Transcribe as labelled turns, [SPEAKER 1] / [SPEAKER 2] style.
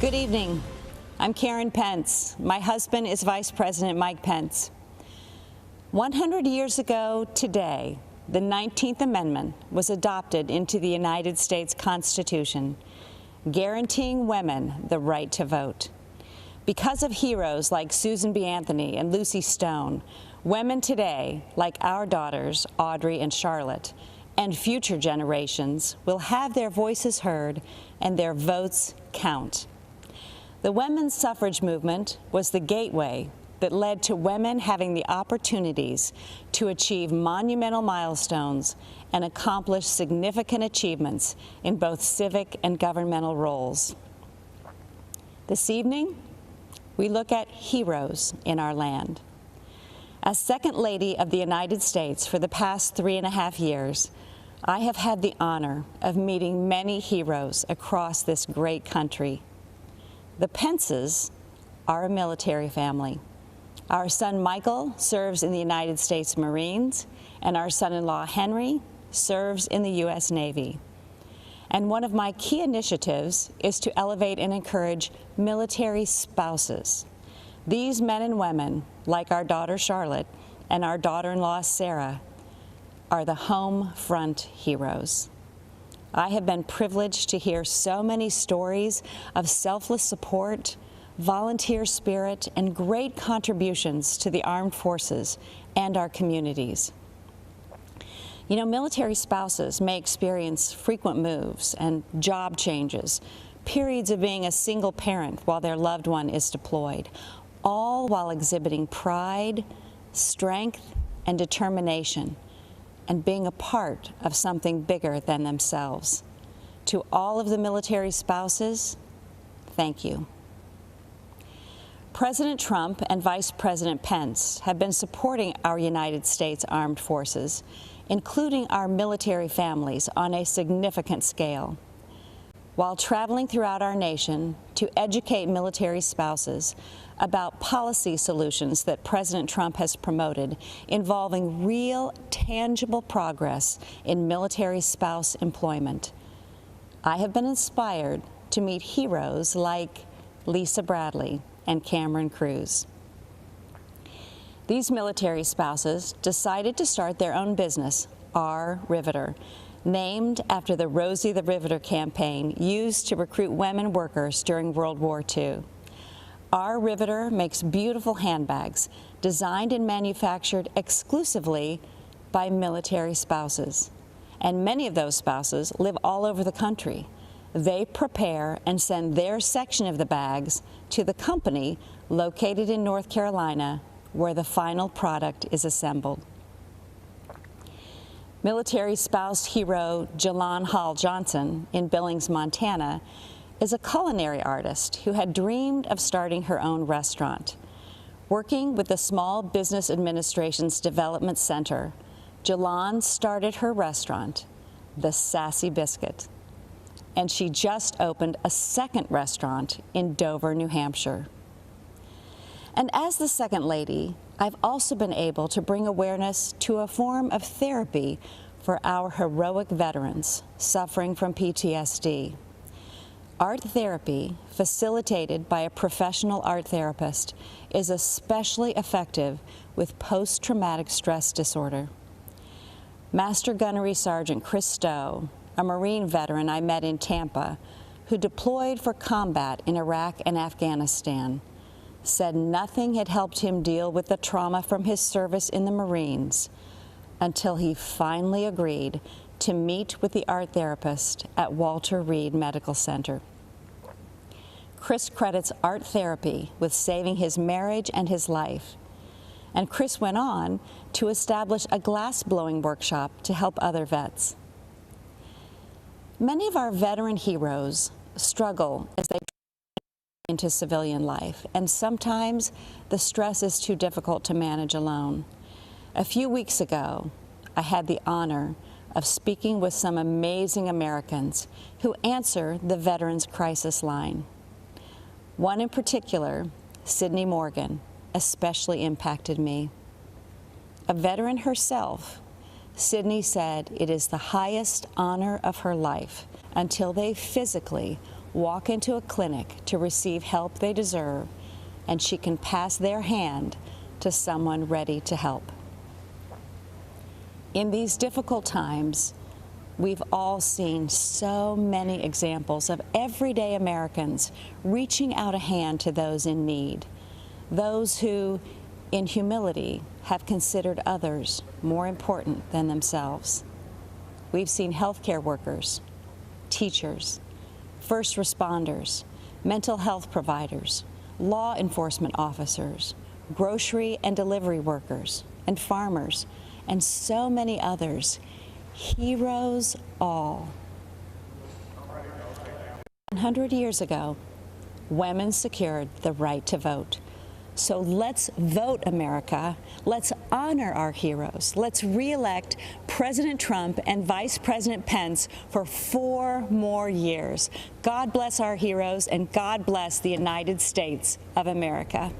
[SPEAKER 1] Good evening. I'm Karen Pence. My husband is Vice President Mike Pence. 100 years ago today, the 19th Amendment was adopted into the United States Constitution, guaranteeing women the right to vote. Because of heroes like Susan B. Anthony and Lucy Stone, women today, like our daughters, Audrey and Charlotte, and future generations, will have their voices heard and their votes count. The women's suffrage movement was the gateway that led to women having the opportunities to achieve monumental milestones and accomplish significant achievements in both civic and governmental roles. This evening, we look at heroes in our land. As Second Lady of the United States for the past 3.5 years, I have had the honor of meeting many heroes across this great country. The Pences are a military family. Our son Michael serves in the United States Marines, and our son-in-law Henry serves in the U.S. Navy. And one of my key initiatives is to elevate and encourage military spouses. These men and women, like our daughter Charlotte and our daughter-in-law Sarah, are the home front heroes. I have been privileged to hear so many stories of selfless support, volunteer spirit, and great contributions to the armed forces and our communities. You know, military spouses may experience frequent moves and job changes, periods of being a single parent while their loved one is deployed, all while exhibiting pride, strength, and determination, and being a part of something bigger than themselves. To all of the military spouses, thank you. President Trump and Vice President Pence have been supporting our United States Armed Forces, including our military families, on a significant scale. While traveling throughout our nation to educate military spouses about policy solutions that President Trump has promoted involving real, tangible progress in military spouse employment, I have been inspired to meet heroes like Lisa Bradley and Cameron Cruz. These military spouses decided to start their own business, Our Riveter, named after the Rosie the Riveter campaign used to recruit women workers during World War II. Our Riveter makes beautiful handbags designed and manufactured exclusively by military spouses. And many of those spouses live all over the country. They prepare and send their section of the bags to the company located in North Carolina, where the final product is assembled. Military spouse hero Jalon Hall Johnson in Billings, Montana, is a culinary artist who had dreamed of starting her own restaurant. Working with the Small Business Administration's Development Center, Jalon started her restaurant, The Sassy Biscuit, and she just opened a second restaurant in Dover, New Hampshire. And as the Second Lady, I've also been able to bring awareness to a form of therapy for our heroic veterans suffering from PTSD. Art therapy, facilitated by a professional art therapist, is especially effective with post-traumatic stress disorder. Master Gunnery Sergeant Chris Stowe, a Marine veteran I met in Tampa, who deployed for combat in Iraq and Afghanistan, said nothing had helped him deal with the trauma from his service in the Marines until he finally agreed to meet with the art therapist at Walter Reed Medical Center. Chris credits art therapy with saving his marriage and his life. And Chris went on to establish a glass-blowing workshop to help other vets. Many of our veteran heroes struggle as they into civilian life, and sometimes the stress is too difficult to manage alone. A few weeks ago, I had the honor of speaking with some amazing Americans who answer the Veterans Crisis Line. One in particular, Sydney Morgan, especially impacted me. A veteran herself, Sydney said it is the highest honor of her life until they physically walk into a clinic to receive help they deserve, and she can pass their hand to someone ready to help. In these difficult times, we've all seen so many examples of everyday Americans reaching out a hand to those in need, those who, in humility, have considered others more important than themselves. We've seen healthcare workers, teachers, first responders, mental health providers, law enforcement officers, grocery and delivery workers, and farmers, and so many others, heroes all. 100 years ago, women secured the right to vote. So let's vote, America. Let's honor our heroes. Let's re-elect President Trump and Vice President Pence for 4 more years. God bless our heroes, and God bless the United States of America.